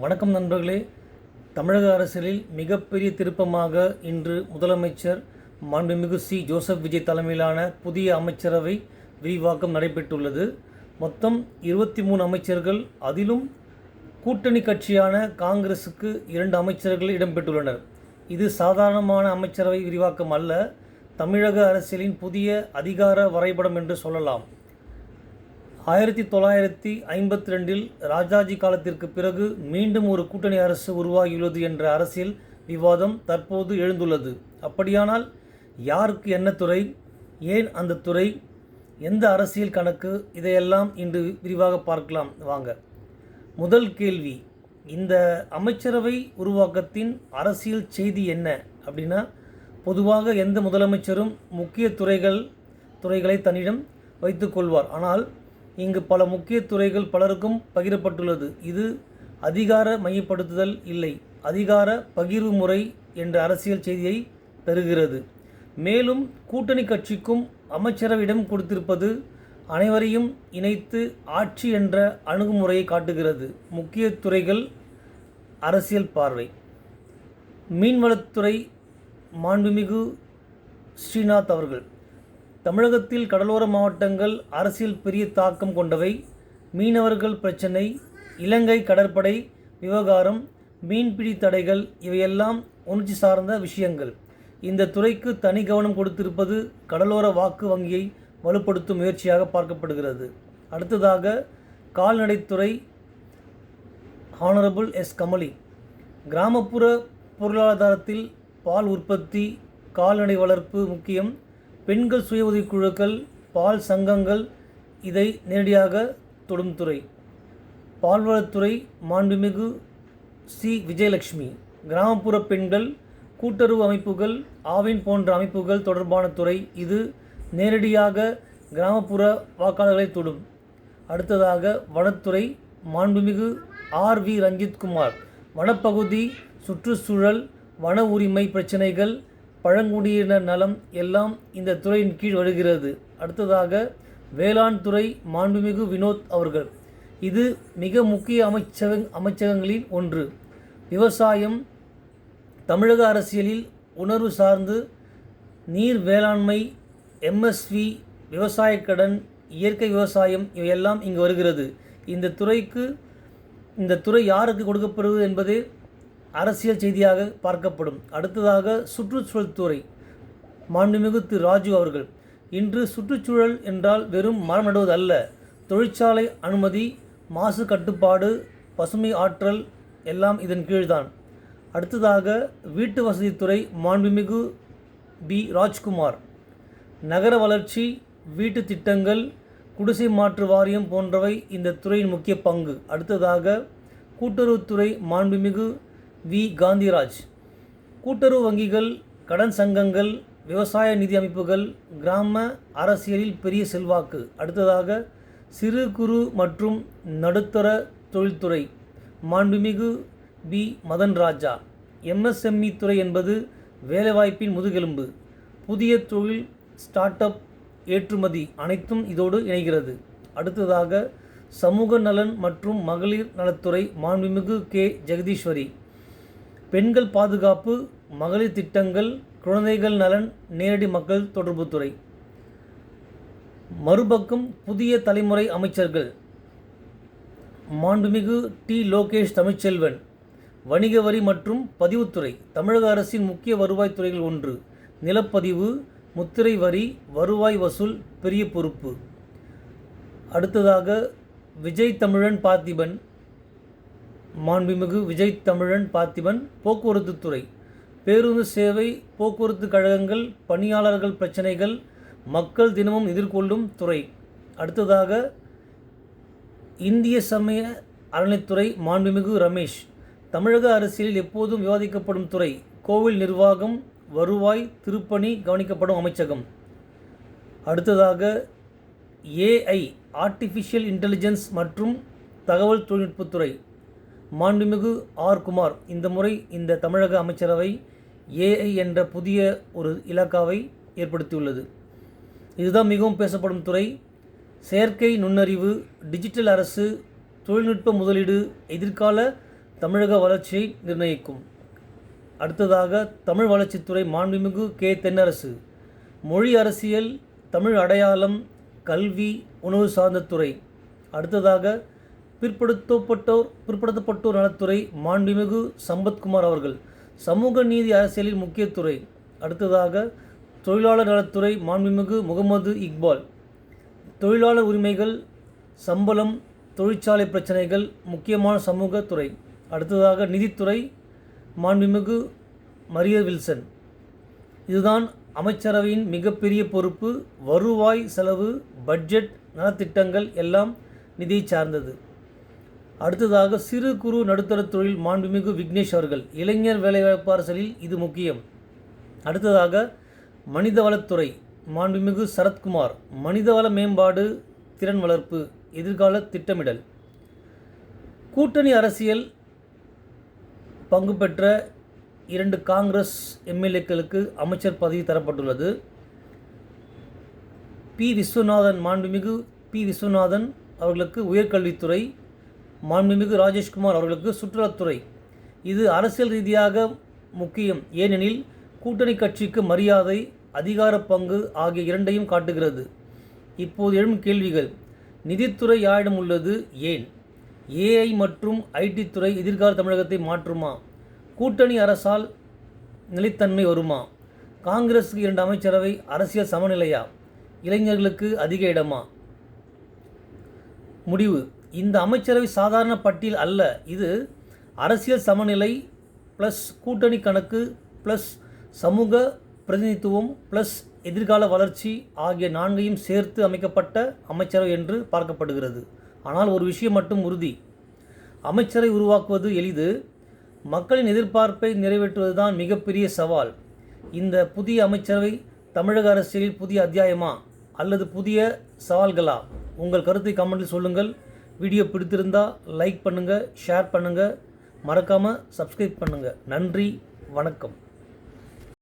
வணக்கம் நண்பர்களே. தமிழக அரசியலில் மிகப்பெரிய திருப்பமாக இன்று முதலமைச்சர் மாண்புமிகு ஜோசப் விஜய் தலைமையிலான புதிய அமைச்சரவை விரிவாக்கம் நடைபெற்றுள்ளது. மொத்தம் 23 அமைச்சர்கள், அதிலும் கூட்டணி கட்சியான காங்கிரசுக்கு 2 அமைச்சர்கள் இடம்பெற்றுள்ளனர். இது சாதாரணமான அமைச்சரவை விரிவாக்கம் அல்ல, தமிழக அரசியலின் புதிய அதிகார வரைபடம் என்று சொல்லலாம். 1952 ராஜாஜி காலத்திற்கு பிறகு மீண்டும் ஒரு கூட்டணி அரசு உருவாகியுள்ளது என்ற அரசியல் விவாதம் தற்போது எழுந்துள்ளது. அப்படியானால் யாருக்கு என்ன துறை, ஏன் அந்த துறை, எந்த அரசியல் கணக்கு, இதையெல்லாம் இன்று விரிவாக பார்க்கலாம் வாங்க. முதல் கேள்வி, இந்த அமைச்சரவை உருவாக்கத்தின் அரசியல் செய்தி என்ன அப்படின்னா, பொதுவாக எந்த முதலமைச்சரும் முக்கிய துறைகளை தன்னிடம் வைத்துக்கொள்வார். ஆனால் இங்கு பல முக்கிய துறைகள் பலருக்கும் பகிரப்பட்டுள்ளது. இது அதிகார மையப்படுத்துதல் இல்லை, அதிகார பகிர்வு முறை என்ற அரசியல் செய்தியை தருகிறது. மேலும் கூட்டணி கட்சிக்கும் அமைச்சரவையிடம் கொடுத்திருப்பது அனைவரையும் இணைத்து ஆட்சி என்ற அணுகுமுறையை காட்டுகிறது. முக்கிய துறைகள் அரசியல் பார்வை. மீன்வளத்துறை மாண்புமிகு ஸ்ரீநாத் அவர்கள், தமிழகத்தில் கடலோர மாவட்டங்கள் அரசியல் பெரிய தாக்கம் கொண்டவை. மீனவர்கள் பிரச்சினை, இலங்கை கடற்படை விவகாரம், மீன்பிடி தடைகள், இவையெல்லாம் உணர்ச்சி சார்ந்த விஷயங்கள். இந்த துறைக்கு தனி கவனம் கொடுத்திருப்பது கடலோர வாக்கு வங்கியை வலுப்படுத்தும் முயற்சியாக பார்க்கப்படுகிறது. அடுத்ததாக கால்நடைத்துறை ஹானரபிள் எஸ் கமலி, கிராமப்புற பொருளாதாரத்தில் பால் உற்பத்தி, கால்நடை வளர்ப்பு முக்கியம். பெண்கள் சுய உதவிக்குழுக்கள், பால் சங்கங்கள் இதை நேரடியாக தொடும் துறை. பால்வளத்துறை மாண்புமிகு விஜயலட்சுமி, கிராமப்புற பெண்கள் கூட்டுறவு அமைப்புகள், ஆவின் போன்ற அமைப்புகள் தொடர்பான துறை. இது நேரடியாக கிராமப்புற வாக்காளர்களை தொடும். அடுத்ததாக வனத்துறை மாண்புமிகு வி ரஞ்சித்குமார், வனப்பகுதி, சுற்றுச்சூழல், வன உரிமை பிரச்சினைகள், பழங்குடியினர் நலம் எல்லாம் இந்த துறையின் கீழ் வருகிறது. அடுத்ததாக வேளாண் துறை மாண்புமிகு வினோத் அவர்கள், இது மிக முக்கிய அமைச்சகங்களில் ஒன்று. விவசாயம், தமிழக அரசியலில் உணர்வு சார்ந்து நீர் வேளாண்மை, MSV, விவசாய கடன், இயற்கை விவசாயம் இவையெல்லாம் இங்கு வருகிறது. இந்த துறை யாருக்கு கொடுக்கப்படுவது என்பது அரசியல் செய்தியாக பார்க்கப்படும். அடுத்ததாக சுற்றுச்சூழல் துறை மாண்புமிகு ராஜு அவர்கள், இன்று சுற்றுச்சூழல் என்றால் வெறும் மரம் நடுவது அல்ல, தொழிற்சாலை அனுமதி, மாசு கட்டுப்பாடு, பசுமை ஆற்றல் எல்லாம் இதன் கீழ்தான். அடுத்ததாக வீட்டு வசதித்துறை மாண்புமிகு ராஜ்குமார், நகர வளர்ச்சி, வீட்டு திட்டங்கள், குடிசை மாற்று வாரியம் போன்றவை இந்த துறையின் முக்கிய பங்கு. அடுத்ததாக கூட்டுறவுத்துறை மாண்புமிகு காந்திராஜ், கூட்டுறவு வங்கிகள், கடன் சங்கங்கள், விவசாய நிதி அமைப்புகள், கிராம அரசியலில் பெரிய செல்வாக்கு. அடுத்ததாக சிறு குறு மற்றும் நடுத்தர தொழில்துறை மாண்புமிகு மதன் ராஜா, MSME துறை என்பது வேலைவாய்ப்பின் முதுகெலும்பு. புதிய தொழில், ஸ்டார்ட் அப், ஏற்றுமதி அனைத்தும் இதோடு இணைகிறது. அடுத்ததாக சமூக நலன் மற்றும் மகளிர் நலத்துறை மாண்புமிகு ஜெகதீஸ்வரி, பெண்கள் பாதுகாப்பு, மகளிர் திட்டங்கள், குழந்தைகள் நலன், நேரடி மக்கள் தொடர்புத்துறை. மறுபக்கம் புதிய தலைமுறை அமைச்சர்கள் மாண்புமிகு லோகேஷ் தமிழ்ச்செல்வன், வணிக வரி மற்றும் பதிவுத்துறை, தமிழக அரசின் முக்கிய வருவாய் துறைகள் ஒன்று. நிலப்பதிவு, முத்திரை வரி, வருவாய் வசூல் பெரிய பொறுப்பு. அடுத்ததாக விஜய் தமிழன் பார்த்திபன், மாண்புமிகு விஜய் தமிழன் பார்த்திபன், போக்குவரத்து துறை, பேருந்து சேவை, போக்குவரத்து கழகங்கள், பணியாளர்கள் பிரச்சினைகள், மக்கள் தினமும் எதிர்கொள்ளும் துறை. அடுத்ததாக இந்திய சமய அறநிலைத்துறை மாண்புமிகு ரமேஷ், தமிழக அரசியலில் எப்போதும் விவாதிக்கப்படும் துறை. கோவில் நிர்வாகம், வருவாய், திருப்பணி கவனிக்கப்படும் அமைச்சகம். அடுத்ததாக AI, ஆர்டிஃபிஷியல் இன்டெலிஜென்ஸ் மற்றும் தகவல் தொழில்நுட்பத்துறை மாண்புமிகு குமார். இந்த முறை இந்த தமிழக அமைச்சரவை AI என்ற புதிய ஒரு இலாக்காவை ஏற்படுத்தியுள்ளது. இதுதான் மிகவும் பேசப்படும் துறை. செயற்கை நுண்ணறிவு, டிஜிட்டல் அரசு, தொழில்நுட்ப முதலீடு, எதிர்கால தமிழக வளர்ச்சியை நிர்ணயிக்கும். அடுத்ததாக தமிழ் வளர்ச்சித்துறை மாண்புமிகு கே. தென்னரசு. மொழி அரசியல், தமிழ் அடையாளம், கல்வி, உணவு சார்ந்த துறை. அடுத்ததாக பிற்படுத்தப்பட்டோர் நலத்துறை மாண்புமிகு சம்பத்குமார் அவர்கள். சமூக நீதி அரசியலில் முக்கிய துறை. அடுத்ததாக தொழிலாளர் நலத்துறை மாண்புமிகு முகமது இக்பால். தொழிலாளர் உரிமைகள், சம்பளம், தொழிற்சாலை பிரச்சனைகள் முக்கியமான சமூக துறை. அடுத்ததாக நிதித்துறை மாண்புமிகு மரியர் வில்சன். இதுதான் அமைச்சரவையின் மிகப்பெரிய பொறுப்பு. வருவாய், செலவு, பட்ஜெட், நலத்திட்டங்கள் எல்லாம் நிதியை சார்ந்தது. அடுத்ததாக சிறு குறு நடுத்தர தொழில் மாண்புமிகு விக்னேஷ் அவர்கள். இளைஞர் வேலைவாய்ப்பு அரசியலில் இது முக்கியம். அடுத்ததாக மனிதவளத்துறை மாண்புமிகு சரத்குமார். மனிதவள மேம்பாடு, திறன் வளர்ப்பு, எதிர்கால திட்டமிடல். கூட்டணி அரசியல் பங்கு பெற்ற 2 காங்கிரஸ் எம்எல்ஏக்களுக்கு அமைச்சர் பதவி தரப்பட்டுள்ளது. மாண்புமிகு பி. விஸ்வநாதன் அவர்களுக்கு உயர்கல்வித்துறை, மாண்புமிகு ராஜேஷ்குமார் அவர்களுக்கு சுற்றுலாத்துறை. இது அரசியல் ரீதியாக முக்கியம். ஏனெனில் கூட்டணி கட்சிக்கு மரியாதை, அதிகார பங்கு ஆகிய இரண்டையும் காட்டுகிறது. இப்போது எழும் கேள்விகள்: நிதித்துறை யாரிடம் உள்ளது? ஏன்? ஏஐ மற்றும் ஐடி துறை எதிர்கால தமிழகத்தை மாற்றுமா? கூட்டணி அரசால் நிலைத்தன்மை வருமா? காங்கிரஸுக்கு 2 அமைச்சரவை அரசியல் சமநிலையா? இளைஞர்களுக்கு அதிக இடமா? முடிவு: இந்த அமைச்சரவை சாதாரண பட்டியல் அல்ல. இது அரசியல் சமநிலை ப்ளஸ் கூட்டணி கணக்கு ப்ளஸ் சமூக பிரதிநிதித்துவம் ப்ளஸ் எதிர்கால வளர்ச்சி ஆகிய 4ஐயும் சேர்த்து அமைக்கப்பட்ட அமைச்சரவை என்று பார்க்கப்படுகிறது. ஆனால் ஒரு விஷயம் மட்டும் உறுதி: அமைச்சரை உருவாக்குவது எளிது, மக்களின் எதிர்பார்ப்பை நிறைவேற்றுவதுதான் மிகப்பெரிய சவால். இந்த புதிய அமைச்சரவை தமிழக அரசியலில் புதிய அத்தியாயமா அல்லது புதிய சவால்களா? உங்கள் கருத்தை கமெண்டில் சொல்லுங்கள். வீடியோ பிடித்திருந்தால் லைக் பண்ணுங்கள், ஷேர் பண்ணுங்கள், மறக்காமல் சப்ஸ்கிரைப் பண்ணுங்கள். நன்றி, வணக்கம்.